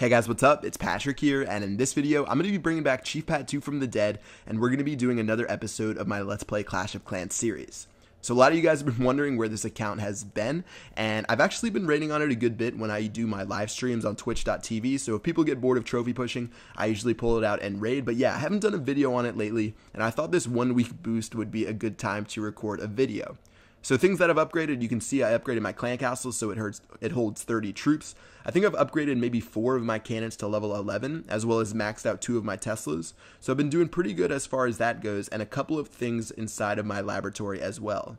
Hey guys, what's up? It's Patrick here, and in this video, I'm going to be bringing back Chief Pat 2 from the dead, and we're going to be doing another episode of my Let's Play Clash of Clans series. So a lot of you guys have been wondering where this account has been, and I've actually been raiding on it a good bit when I do my live streams on twitch.tv, so if people get bored of trophy pushing, I usually pull it out and raid, but yeah, I haven't done a video on it lately, and I thought this 1 week boost would be a good time to record a video. So things that I've upgraded, you can see I upgraded my clan castle so it holds 30 troops. I think I've upgraded maybe 4 of my cannons to level 11, as well as maxed out 2 of my Teslas. So I've been doing pretty good as far as that goes, and a couple of things inside of my laboratory as well.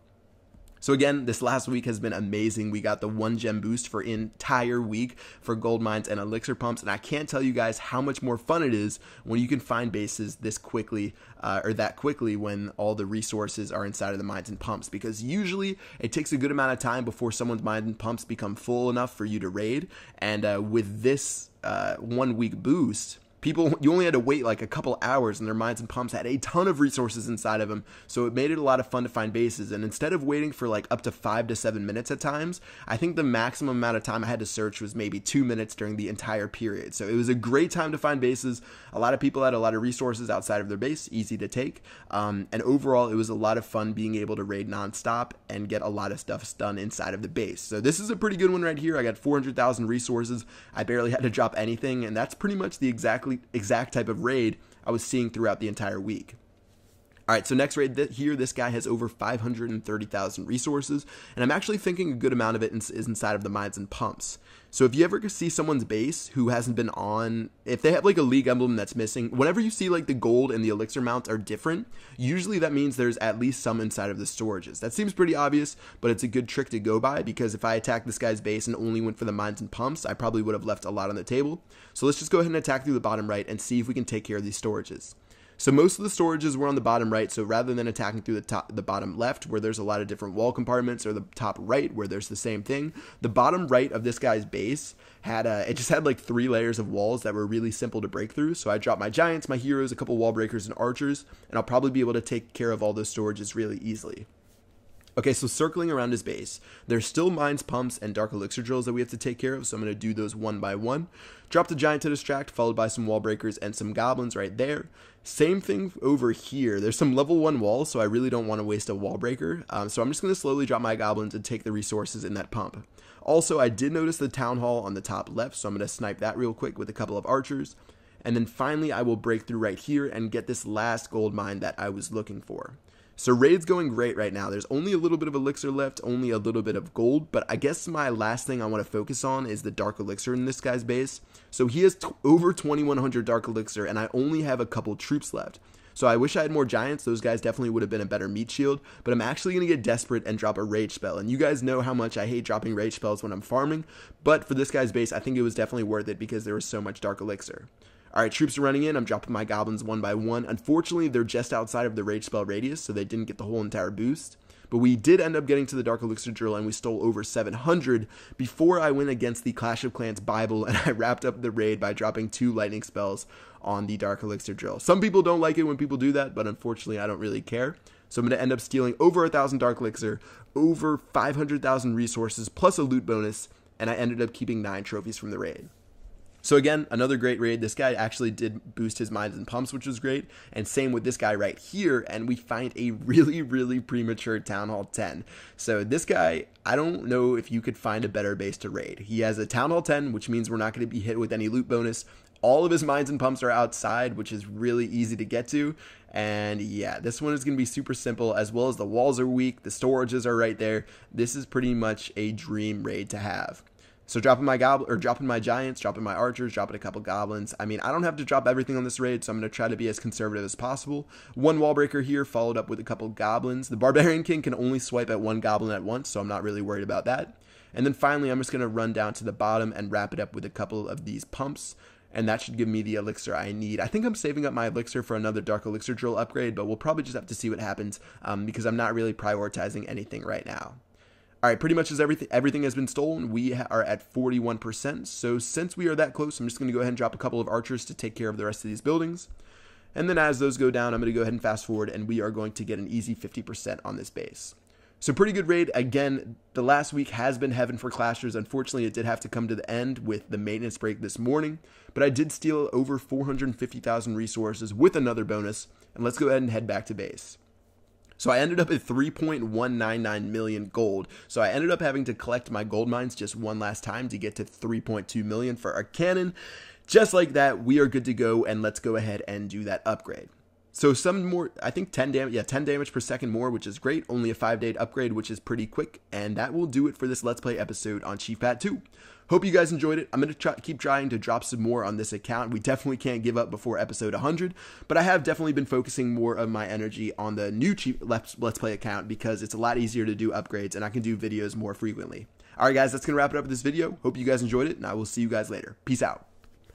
So again, this last week has been amazing. We got the 1 gem boost for entire week for gold mines and elixir pumps, and I can't tell you guys how much more fun it is when you can find bases this quickly, or that quickly when all the resources are inside of the mines and pumps, because usually it takes a good amount of time before someone's mines and pumps become full enough for you to raid, and with this 1 week boost, you only had to wait like a couple hours, and their mines and pumps had a ton of resources inside of them, so it made it a lot of fun to find bases. And instead of waiting for like up to 5 to 7 minutes at times, I think the maximum amount of time I had to search was maybe 2 minutes during the entire period. So it was a great time to find bases. A lot of people had a lot of resources outside of their base, easy to take, and overall it was a lot of fun being able to raid nonstop and get a lot of stuff done inside of the base. So this is a pretty good one right here. I got 400,000 resources. I barely had to drop anything, and that's pretty much the exact type of raid I was seeing throughout the entire week. Alright, so next raid here, this guy has over 530,000 resources, and I'm actually thinking a good amount of it is inside of the mines and pumps. So if you ever see someone's base who hasn't been on, if they have like a league emblem that's missing, whenever you see like the gold and the elixir mounts are different, usually that means there's at least some inside of the storages. That seems pretty obvious, but it's a good trick to go by, because if I attacked this guy's base and only went for the mines and pumps, I probably would have left a lot on the table. So let's just go ahead and attack through the bottom right and see if we can take care of these storages. So most of the storages were on the bottom right, so rather than attacking through the bottom left, where there's a lot of different wall compartments, or the top right, where there's the same thing, the bottom right of this guy's base had it just had like 3 layers of walls that were really simple to break through. So I dropped my giants, my heroes, a couple wall breakers, and archers, and I'll probably be able to take care of all those storages really easily. Okay, so circling around his base, there's still mines, pumps, and dark elixir drills that we have to take care of, so I'm going to do those one by one. Drop the giant to distract, followed by some wall breakers and some goblins right there. Same thing over here. There's some level 1 walls, so I really don't want to waste a wall breaker, so I'm just going to slowly drop my goblins and take the resources in that pump. Also, I did notice the town hall on the top left, so I'm going to snipe that real quick with a couple of archers. And then finally, I will break through right here and get this last gold mine that I was looking for. So raid's going great right now. There's only a little bit of elixir left, only a little bit of gold, but I guess my last thing I want to focus on is the dark elixir in this guy's base. So he has over 2100 dark elixir, and I only have a couple troops left. So I wish I had more giants. Those guys definitely would have been a better meat shield, but I'm actually going to get desperate and drop a rage spell. And you guys know how much I hate dropping rage spells when I'm farming, but for this guy's base, I think it was definitely worth it because there was so much dark elixir. Alright, troops are running in. I'm dropping my goblins one by one. Unfortunately, they're just outside of the rage spell radius, so they didn't get the whole entire boost. But we did end up getting to the dark elixir drill, and we stole over 700 before I went against the Clash of Clans Bible, and I wrapped up the raid by dropping 2 lightning spells on the dark elixir drill. Some people don't like it when people do that, but unfortunately, I don't really care. So I'm going to end up stealing over 1,000 dark elixir, over 500,000 resources, plus a loot bonus, and I ended up keeping 9 trophies from the raid. So again, another great raid. This guy actually did boost his mines and pumps, which was great. And same with this guy right here. And we find a really premature Town Hall 10. So this guy, I don't know if you could find a better base to raid. He has a Town Hall 10, which means we're not going to be hit with any loot bonus. All of his mines and pumps are outside, which is really easy to get to. And yeah, this one is going to be super simple, as well as the walls are weak. The storages are right there. This is pretty much a dream raid to have. So dropping my giants, dropping my archers, dropping a couple goblins. I mean, I don't have to drop everything on this raid, so I'm going to try to be as conservative as possible. 1 wall breaker here, followed up with a couple goblins. The Barbarian King can only swipe at 1 goblin at once, so I'm not really worried about that. And then finally, I'm just going to run down to the bottom and wrap it up with a couple of these pumps. And that should give me the elixir I need. I think I'm saving up my elixir for another dark elixir drill upgrade, but we'll probably just have to see what happens because I'm not really prioritizing anything right now. Alright, pretty much as everything has been stolen. We are at 41%, so since we are that close, I'm just going to go ahead and drop a couple of archers to take care of the rest of these buildings. And then as those go down, I'm going to go ahead and fast forward, and we are going to get an easy 50% on this base. So pretty good raid. Again, the last week has been heaven for clashers. Unfortunately, it did have to come to the end with the maintenance break this morning, but I did steal over 450,000 resources with another bonus, and let's go ahead and head back to base. So I ended up at 3.199 million gold. So I ended up having to collect my gold mines just one last time to get to 3.2 million for our cannon. Just like that, we are good to go, and let's go ahead and do that upgrade. So some more, I think 10 damage per second more, which is great. Only a 5-day upgrade, which is pretty quick. And that will do it for this Let's Play episode on Chief Pat 2. Hope you guys enjoyed it. I'm going to keep trying to drop some more on this account. We definitely can't give up before episode 100, but I have definitely been focusing more of my energy on the new Chief Let's Play account because it's a lot easier to do upgrades and I can do videos more frequently. Alright guys, that's going to wrap it up with this video. Hope you guys enjoyed it, and I will see you guys later. Peace out.